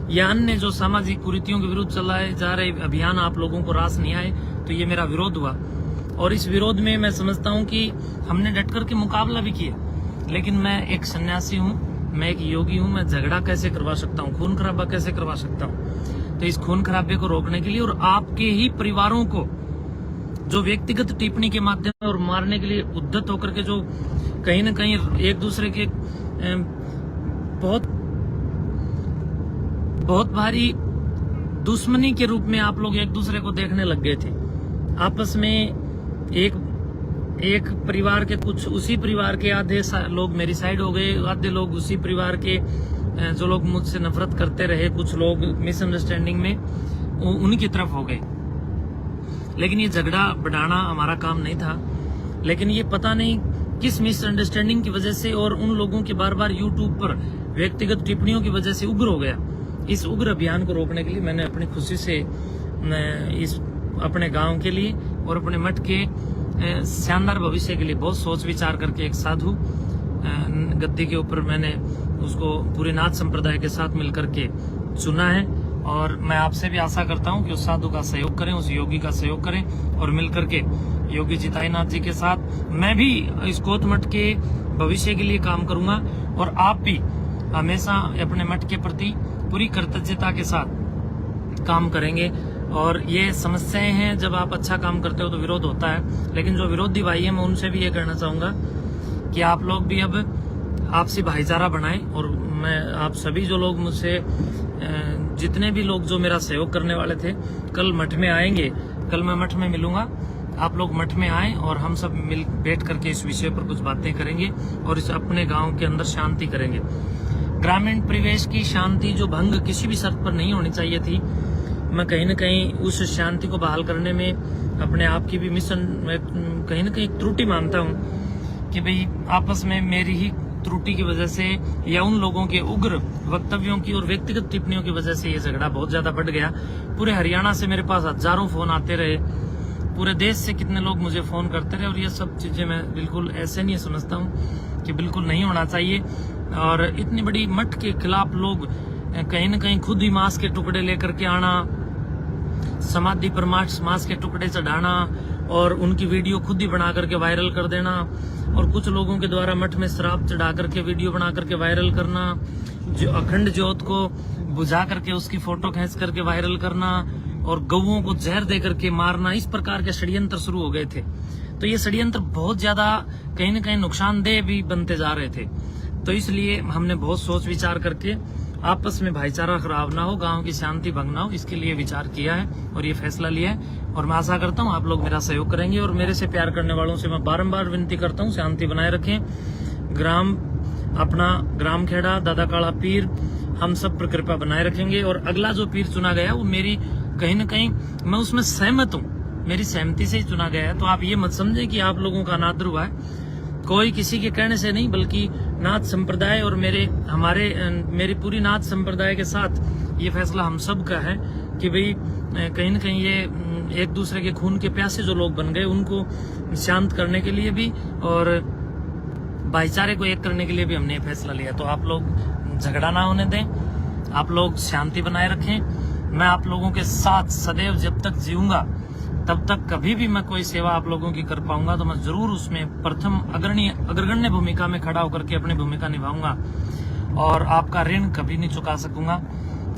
या अन्य जो सामाजिक कुरीतियों के विरुद्ध चलाए जा रहे अभियान आप लोगों को रास नहीं आए, तो ये मेरा विरोध हुआ। और इस विरोध में मैं समझता हूं कि हमने डट कर के मुकाबला भी किया, लेकिन मैं एक सन्यासी हूं, मैं एक योगी हूं, मैं झगड़ा कैसे करवा सकता हूं, खून खराबा कैसे करवा सकता हूं। तो इस खून खराबे को रोकने के लिए और आपके ही परिवारों को जो व्यक्तिगत टिप्पणी के माध्यम और मारने के लिए उद्धत होकर के जो कहीं न कहीं एक दूसरे के बहुत भारी दुश्मनी के रूप में आप लोग एक दूसरे को देखने लग गए थे। आपस में एक परिवार के कुछ उसी परिवार के आधे लोग मेरी साइड हो गए, आधे लोग उसी परिवार के जो लोग मुझसे नफरत करते रहे, कुछ लोग मिसअंडरस्टैंडिंग में उनकी तरफ हो गए। लेकिन ये झगड़ा बढ़ाना हमारा काम नहीं था, लेकिन ये पता नहीं किस मिसअंडरस्टैंडिंग की वजह से और उन लोगों के बार बार यूट्यूब पर व्यक्तिगत टिप्पणियों की वजह से उग्र हो गया। इस उग्र अभियान को रोकने के लिए मैंने अपनी खुशी से इस अपने गांव के लिए और अपने मठ के शानदार भविष्य के लिए बहुत सोच विचार करके एक साधु गद्दी के ऊपर मैंने उसको पूरे नाथ संप्रदाय के साथ मिलकर के चुना है। और मैं आपसे भी आशा करता हूं कि उस साधु का सहयोग करें, उस योगी का सहयोग करें और मिलकर के योगी जिताई नाथ जी के साथ मैं भी इस कोतमठ के भविष्य के लिए काम करूंगा। और आप भी हमेशा अपने मठ के प्रति पूरी कृतज्ञता के साथ काम करेंगे। और ये समस्याएं हैं, जब आप अच्छा काम करते हो तो विरोध होता है, लेकिन जो विरोधी भाई है मैं उनसे भी ये कहना चाहूंगा कि आप लोग भी अब आपसी भाईचारा बनाएं। और मैं आप सभी जो लोग मुझसे जितने भी लोग जो मेरा सहयोग करने वाले थे कल मठ में आएंगे, कल मैं मठ में मिलूंगा, आप लोग मठ में आएं और हम सब मिल बैठ करके इस विषय पर कुछ बातें करेंगे और इस अपने गांव के अंदर शांति करेंगे। ग्रामीण परिवेश की शांति जो भंग किसी भी शर्त पर नहीं होनी चाहिए थी, मैं कहीं न कहीं उस शांति को बहाल करने में अपने आप की भी कहीं न कहीं त्रुटि मानता हूं कि भाई आपस में मेरी ही त्रुटि की वजह से या उन लोगों के उग्र वक्तव्यों की और व्यक्तिगत टिप्पणियों की वजह से ये झगड़ा बहुत ज्यादा बढ़ गया। पूरे हरियाणा से मेरे पास हजारों फोन आते रहे, पूरे देश से कितने लोग मुझे फोन करते रहे, और ये सब चीजें मैं बिल्कुल ऐसे नहीं समझता हूँ कि बिल्कुल नहीं होना चाहिए। और इतनी बड़ी मठ के खिलाफ लोग कहीं न कहीं खुद ही मांस के टुकड़े लेकर के आना, समाधि पर मांस के टुकड़े चढ़ाना और उनकी वीडियो खुद ही बना करके वायरल कर देना, और कुछ लोगों के द्वारा मठ में शराब चढ़ा करके वीडियो बना करके वायरल करना, जो अखंड ज्योत को बुझा करके उसकी फोटो खींच करके वायरल करना और गऊओं को जहर दे करके मारना, इस प्रकार के षड्यंत्र शुरू हो गए थे। तो ये षड्यंत्र बहुत ज्यादा कहीं न कहीं नुकसानदेह भी बनते जा रहे थे। तो इसलिए हमने बहुत सोच विचार करके आपस में भाईचारा खराब ना हो, गांव की शांति भंग ना हो, इसके लिए विचार किया है और ये फैसला लिया है। और मैं आशा करता हूँ आप लोग मेरा सहयोग करेंगे, और मेरे से प्यार करने वालों से मैं बारंबार विनती करता हूँ शांति बनाए रखें। ग्राम खेड़ा दादा काला पीर हम सब पर कृपा बनाए रखेंगे। और अगला जो पीर चुना गया वो मेरी कहीं न कहीं मैं उसमें सहमत हूँ, मेरी सहमति से ही चुना गया है। तो आप ये मत समझे कि आप लोगों का अनादर हुआ है, कोई किसी के कहने से नहीं, बल्कि नाथ संप्रदाय और मेरी पूरी नाथ संप्रदाय के साथ ये फैसला हम सब का है कि भाई कहीं न कहीं ये एक दूसरे के खून के प्यासे जो लोग बन गए उनको शांत करने के लिए भी और भाईचारे को एक करने के लिए भी हमने ये फैसला लिया। तो आप लोग झगड़ा ना होने दें, आप लोग शांति बनाए रखें। मैं आप लोगों के साथ सदैव जब तक जीऊंगा तब तक कभी भी मैं कोई सेवा आप लोगों की कर पाऊंगा तो मैं जरूर उसमें प्रथम अग्रगण्य भूमिका में खड़ा होकर के अपनी भूमिका निभाऊंगा, और आपका ऋण कभी नहीं चुका सकूंगा।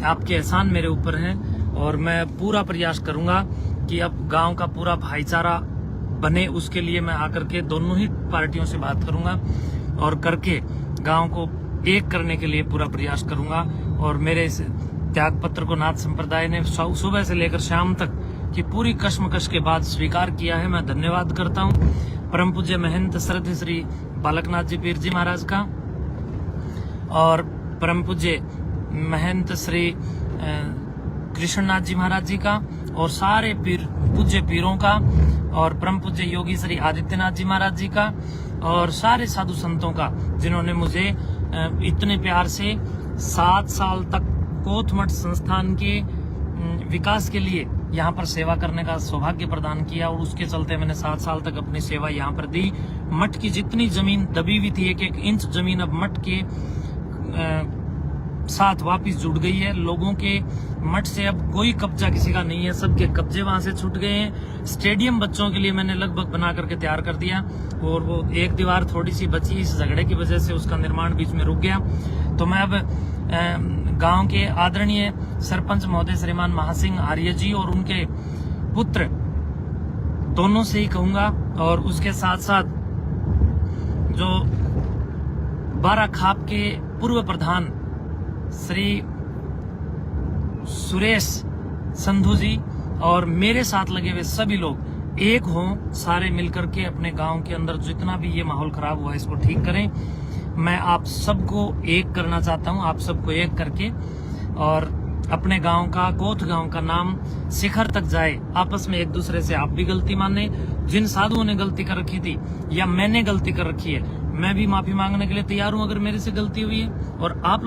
आपके एहसान मेरे ऊपर हैं और मैं पूरा प्रयास करूंगा कि अब गांव का पूरा भाईचारा बने, उसके लिए मैं आकर के दोनों ही पार्टियों से बात करूंगा और करके गांव को एक करने के लिए पूरा प्रयास करूंगा। और मेरे इस त्याग पत्र को नाथ संप्रदाय ने सुबह से लेकर शाम तक की पूरी कश्मकश के बाद स्वीकार किया है। मैं धन्यवाद करता हूं परम पूज्य महंत श्रद्धेय श्री बालकनाथ जी पीर जी महाराज का, और परम पूज्य महंत श्री कृष्णनाथ जी महाराज जी का, और सारे पूज्य पीरों का, और परम पूज्य योगी श्री आदित्यनाथ जी महाराज जी का, और सारे साधु संतों का जिन्होंने मुझे इतने प्यार से 7 साल तक कोतमठ संस्थान के विकास के लिए यहाँ पर सेवा करने का सौभाग्य प्रदान किया। और उसके चलते मैंने 7 साल तक अपनी सेवा यहाँ पर दी। मठ की जितनी जमीन दबी हुई थी, 1-1 इंच जमीन अब मठ के साथ वापस जुड़ गई है। लोगों के मठ से अब कोई कब्जा किसी का नहीं है, सबके कब्जे वहां से छूट गए हैं। स्टेडियम बच्चों के लिए मैंने लगभग बना करके तैयार कर दिया, और वो एक दीवार थोड़ी सी बची, इस झगड़े की वजह से उसका निर्माण बीच में रुक गया। तो मैं अब गांव के आदरणीय सरपंच महोदय श्रीमान महासिंह आर्य जी और उनके पुत्र दोनों से ही कहूंगा, और उसके साथ साथ जो 12 खाप के पूर्व प्रधान श्री सुरेश संधू जी और मेरे साथ लगे हुए सभी लोग एक हों, सारे मिलकर के अपने गांव के अंदर जितना भी ये माहौल खराब हुआ है इसको ठीक करें। मैं आप सबको एक करना चाहता हूं, आप सबको एक करके, और अपने गांव का, कोथ गांव का नाम शिखर तक जाए। आपस में एक दूसरे से आप भी गलती माने, जिन साधुओं ने गलती कर रखी थी या मैंने गलती कर रखी है मैं भी माफी मांगने के लिए तैयार हूं अगर मेरे से गलती हुई है, और आप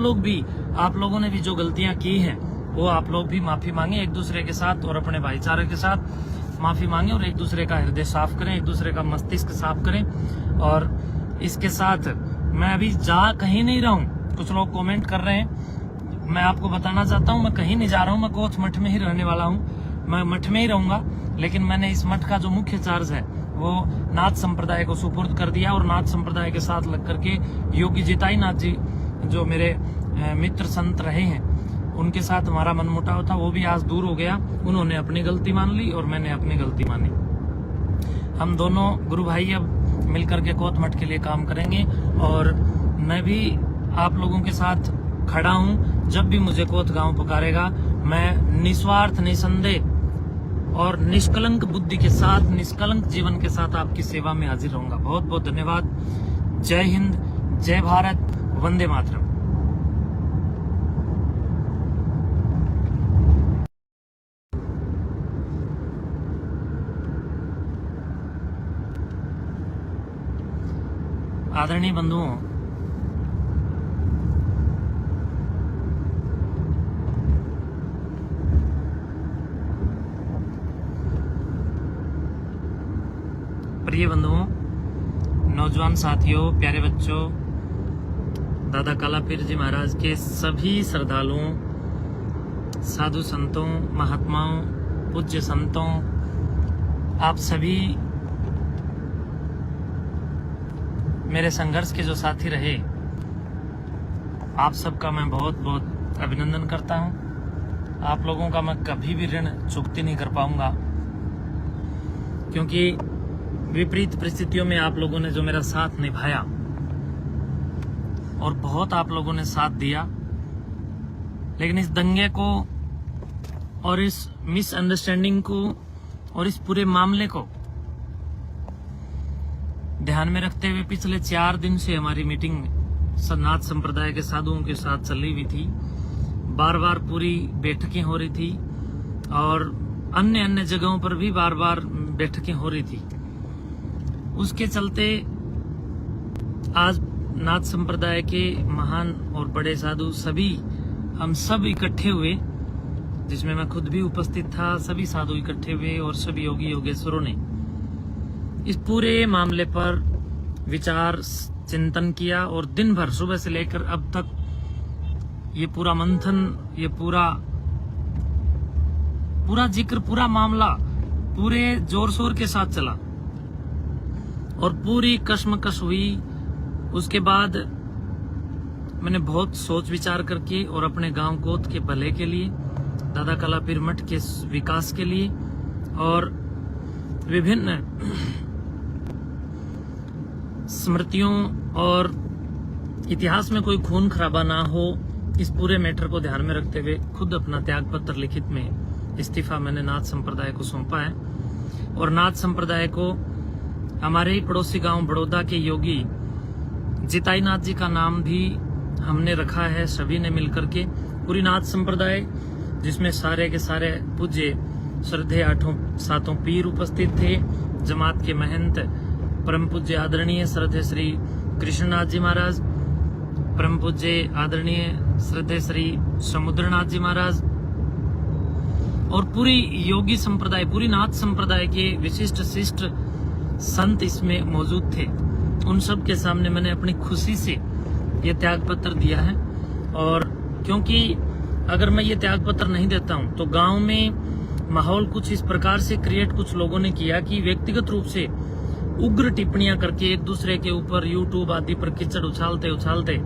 लोगों ने भी जो गलतियां की हैं वो आप लोग भी माफी मांगे एक दूसरे के साथ, और अपने भाईचारे के साथ माफी मांगे, और एक दूसरे का हृदय साफ करें, एक दूसरे का मस्तिष्क साफ करें। और इसके साथ मैं अभी जा कहीं नहीं रहा हूँ, कुछ लोग कमेंट कर रहे हैं, मैं आपको बताना चाहता हूँ मैं कहीं नहीं जा रहा हूँ, मैं कोथ मठ में ही रहने वाला हूँ, मैं मठ में ही रहूंगा। लेकिन मैंने इस मठ का जो मुख्य चार्ज है वो नाथ संप्रदाय को सुपुर्द कर दिया, और नाथ संप्रदाय के साथ लग करके योगी जिताई नाथ जी जो मेरे मित्र संत रहे हैं उनके साथ हमारा मनमुटाव था, वो भी आज दूर हो गया। उन्होंने अपनी गलती मान ली और मैंने अपनी गलती मानी। हम दोनों गुरु भाई अब मिलकर के कोथ मठ के लिए काम करेंगे, और मैं भी आप लोगों के साथ खड़ा हूं। जब भी मुझे कोथ गांव पुकारेगा मैं निस्वार्थ, निसंदेह और निष्कलंक बुद्धि के साथ, निष्कलंक जीवन के साथ आपकी सेवा में हाजिर रहूंगा। बहुत बहुत धन्यवाद। जय हिंद, जय भारत, वंदे मातरम। आदरणीय बंधुओं, प्रिय बंधुओं, नौजवान साथियों, प्यारे बच्चों, दादा कालापीर जी महाराज के सभी श्रद्धालुओं, साधु संतों, महात्माओं, पूज्य संतों, आप सभी मेरे संघर्ष के जो साथी रहे, आप सबका मैं बहुत बहुत अभिनंदन करता हूं। आप लोगों का मैं कभी भी ऋण चुकती नहीं कर पाऊंगा, क्योंकि विपरीत परिस्थितियों में आप लोगों ने जो मेरा साथ निभाया और बहुत आप लोगों ने साथ दिया, लेकिन इस दंगे को और इस मिसअंडरस्टैंडिंग को और इस पूरे मामले को ध्यान में रखते हुए पिछले 4 दिन से हमारी मीटिंग नाथ संप्रदाय के साधुओं के साथ चली हुई थी। बार बार पूरी बैठकें हो रही थी और अन्य अन्य जगहों पर भी बार बार बैठकें हो रही थी। उसके चलते आज नाथ संप्रदाय के महान और बड़े साधु सभी हम सब इकट्ठे हुए, जिसमें मैं खुद भी उपस्थित था। सभी साधु इकट्ठे हुए और सभी योगी योगेश्वरों ने इस पूरे मामले पर विचार चिंतन किया और दिन भर सुबह से लेकर अब तक ये पूरा मंथन, ये पूरा जिक्र, पूरा मामला पूरे जोर शोर के साथ चला और पूरी कश्मकश हुई। उसके बाद मैंने बहुत सोच विचार करके और अपने गांव गोद के भले के लिए, दादा कालापीर मठ के विकास के लिए और विभिन्न स्मृतियों और इतिहास में कोई खून खराबा ना हो, इस पूरे मैटर को ध्यान में रखते हुए खुद अपना त्याग पत्र लिखित में इस्तीफा मैंने नाथ संप्रदाय को सौंपा है। और नाथ संप्रदाय को हमारे ही पड़ोसी गांव बड़ौदा के योगी जिताई नाथ जी का नाम भी हमने रखा है, सभी ने मिलकर के। पूरी नाथ संप्रदाय, जिसमें सारे के सारे पूज्य श्रद्धेय 8 पीर उपस्थित थे, जमात के महंत परम पूज्य आदरणीय श्रद्धेय श्री कृष्णनाथ जी महाराज, परम पूज्य आदरणीय श्रद्धेय श्री समुद्रनाथ जी महाराज और पूरी योगी संप्रदाय, पूरी नाथ संप्रदाय के विशिष्ट शिष्ट संत इसमें मौजूद थे। उन सब के सामने मैंने अपनी खुशी से ये त्याग पत्र दिया है। और क्योंकि अगर मैं ये त्याग पत्र नहीं देता हूं तो गांव में माहौल कुछ इस प्रकार से क्रिएट कुछ लोगों ने किया कि व्यक्तिगत रूप से उग्र टिप्पणियां करके एक दूसरे के ऊपर यूट्यूब आदि पर कीचड़ उछालते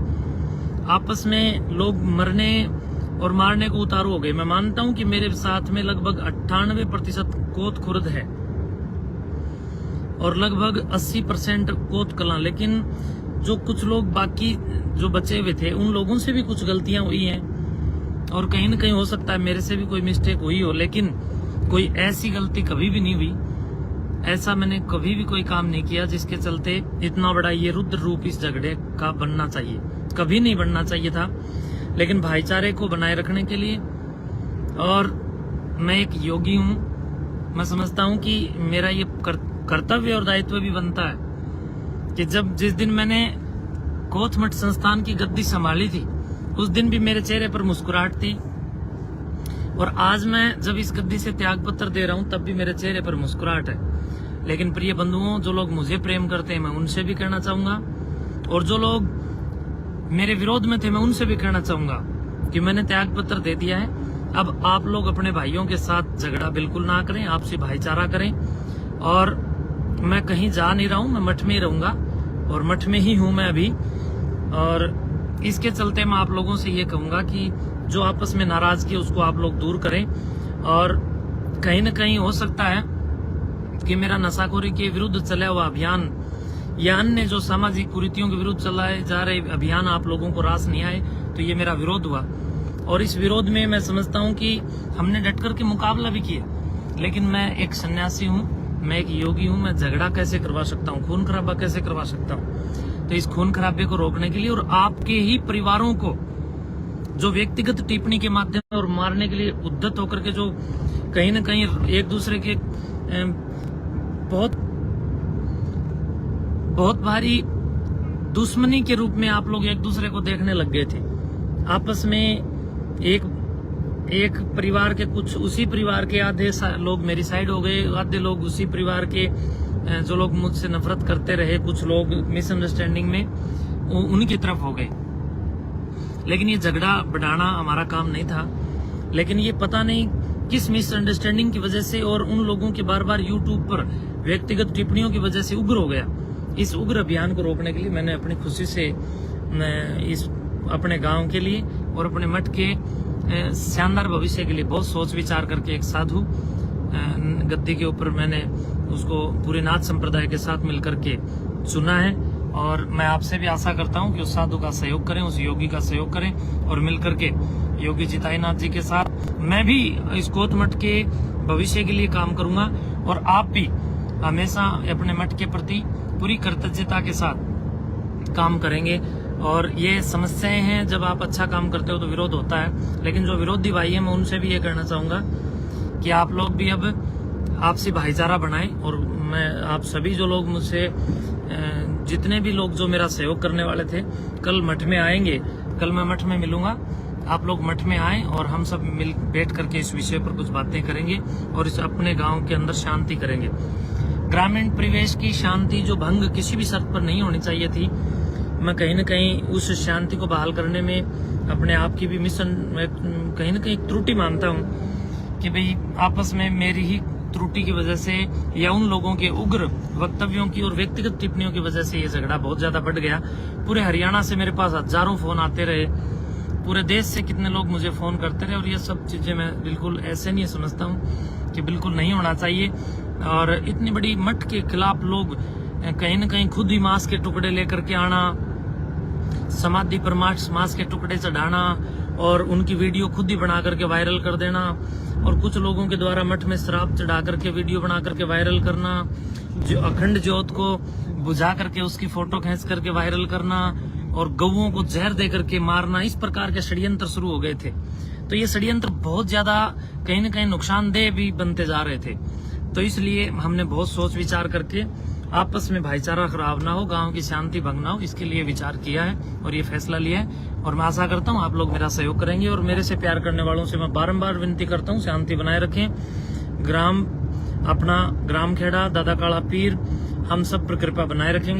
आपस में लोग मरने और मारने को उतारू हो गए। मैं मानता हूं कि मेरे साथ में लगभग 98% कोत खुर्द है और लगभग 80% कोत कलां, लेकिन जो कुछ लोग बाकी जो बचे हुए थे उन लोगों से भी कुछ गलतियां हुई हैं और कहीं न कहीं हो सकता है मेरे से भी कोई मिस्टेक हुई हो, लेकिन कोई ऐसी गलती कभी भी नहीं हुई। ऐसा मैंने कभी भी कोई काम नहीं किया जिसके चलते इतना बड़ा ये रुद्र रूप इस झगड़े का बनना चाहिए, कभी नहीं बनना चाहिए था। लेकिन भाईचारे को बनाए रखने के लिए, और मैं एक योगी हूँ, मैं समझता हूँ कि मेरा ये कर्तव्य और दायित्व भी बनता है कि जिस दिन मैंने कोथ मठ संस्थान की गद्दी संभाली थी उस दिन भी मेरे चेहरे पर मुस्कुराहट थी, और आज मैं जब इस गद्दी से त्याग पत्र दे रहा हूं तब भी मेरे चेहरे पर मुस्कुराहट है। लेकिन प्रिय बंधुओं, जो लोग मुझे प्रेम करते हैं मैं उनसे भी कहना चाहूंगा, और जो लोग मेरे विरोध में थे मैं उनसे भी कहना चाहूंगा कि मैंने त्याग पत्र दे दिया है। अब आप लोग अपने भाइयों के साथ झगड़ा बिल्कुल ना करें, आपसी भाईचारा करें। और मैं कहीं जा नहीं रहा हूं, मैं मठ में ही रहूंगा और मठ में ही हूं मैं अभी। और इसके चलते मैं आप लोगों से ये कहूंगा कि जो आपस में नाराजगी है उसको आप लोग दूर करें। और कहीं न कहीं हो सकता है कि मेरा नशाखोरी के विरुद्ध चला हुआ अभियान या अन्य जो सामाजिक कुरीतियों के विरुद्ध चलाए जा रहे अभियान आप लोगों को रास नहीं आए, तो ये मेरा विरोध हुआ। और इस विरोध में मैं समझता हूँ कि हमने डट कर के मुकाबला भी किया, लेकिन मैं एक सन्यासी हूँ, मैं एक योगी हूँ, मैं झगड़ा कैसे करवा सकता हूँ, खून खराबा कैसे करवा सकता हूँ। तो इस खून खराबे को रोकने के लिए और आपके ही परिवारों को जो व्यक्तिगत टिप्पणी के माध्यम से और मारने के लिए उद्यत होकर के जो कहीं न कहीं एक दूसरे के बहुत भारी दुश्मनी के रूप में आप लोग एक दूसरे को देखने लग गए थे। आपस में एक परिवार के कुछ उसी परिवार के आधे लोग मेरी साइड हो गए, आधे लोग उसी परिवार के जो लोग मुझसे नफरत करते रहे, कुछ लोग मिसअंडरस्टैंडिंग में उनकी तरफ हो गए। लेकिन ये झगड़ा बढ़ाना हमारा काम नहीं था। लेकिन ये पता नहीं किस मिसअंडरस्टैंडिंग की वजह से और उन लोगों के बार बार यूट्यूब पर व्यक्तिगत टिप्पणियों की वजह से उग्र हो गया। इस उग्र अभियान को रोकने के लिए मैंने अपनी खुशी से इस अपने गांव के लिए और अपने मठ के शानदार भविष्य के लिए बहुत सोच विचार करके एक साधु गद्दी के ऊपर मैंने उसको पूरे नाथ संप्रदाय के साथ मिलकर के चुना है। और मैं आपसे भी आशा करता हूं कि उस साधु का सहयोग करें, उस योगी का सहयोग करें और मिलकर के योगी जिताईनाथ जी के साथ मैं भी इस कोत मठ के भविष्य के लिए काम करूंगा। और आप भी हमेशा अपने मठ के प्रति पूरी कृतज्ञता के साथ काम करेंगे। और ये समस्याएं हैं, जब आप अच्छा काम करते हो तो विरोध होता है, लेकिन जो विरोधी भाई है मैं उनसे भी ये कहना चाहूंगा कि आप लोग भी अब आपसी भाईचारा बनाएं। और मैं आप सभी जो लोग मुझसे जितने भी लोग जो मेरा सहयोग करने वाले थे कल मठ में आएंगे, कल मैं मठ में मिलूंगा, आप लोग मठ में आएं और हम सब मिल बैठ करके इस विषय पर कुछ बातें करेंगे और इस अपने गांव के अंदर शांति करेंगे। ग्रामीण परिवेश की शांति जो भंग किसी भी शर्त पर नहीं होनी चाहिए थी, मैं कहीं न कहीं उस शांति को बहाल करने में अपने आप की भी कहीं न कहीं त्रुटि मानता हूं कि भाई आपस में मेरी ही त्रुटि की वजह से या उन लोगों के उग्र वक्तव्यों की और व्यक्तिगत टिप्पणियों की वजह से ये झगड़ा बहुत ज्यादा बढ़ गया। पूरे हरियाणा से मेरे पास हजारों फोन आते रहे, पूरे देश से कितने लोग मुझे फोन करते रहे। और ये सब चीजें मैं बिल्कुल ऐसे नहीं समझता हूँ कि बिल्कुल नहीं होना चाहिए। और इतनी बड़ी मठ के खिलाफ लोग कहीं न कहीं खुद ही मांस के टुकड़े लेकर के आना, समाधि पर मांस के टुकड़े चढ़ाना और उनकी वीडियो खुद ही बना करके वायरल कर देना, और कुछ लोगों के द्वारा मठ में शराब चढ़ा करके वीडियो बना करके वायरल करना, जो अखंड ज्योत को बुझा करके उसकी फोटो खींच करके वायरल करना और गऊओं को जहर दे करके मारना, इस प्रकार के षड्यंत्र शुरू हो गए थे। तो ये षड्यंत्र बहुत ज्यादा कहीं न कहीं नुकसानदेह भी बनते जा रहे थे। तो इसलिए हमने बहुत सोच विचार करके आपस में भाईचारा खराब ना हो, गांव की शांति भंग ना हो, इसके लिए विचार किया है और ये फैसला लिया है। और मैं आशा करता हूँ आप लोग मेरा सहयोग करेंगे। और मेरे से प्यार करने वालों से मैं बारंबार विनती करता हूँ, शांति बनाए रखें। अपना ग्राम खेड़ा, दादा काला पीर, हम सब पर कृपा बनाए रखेंगे।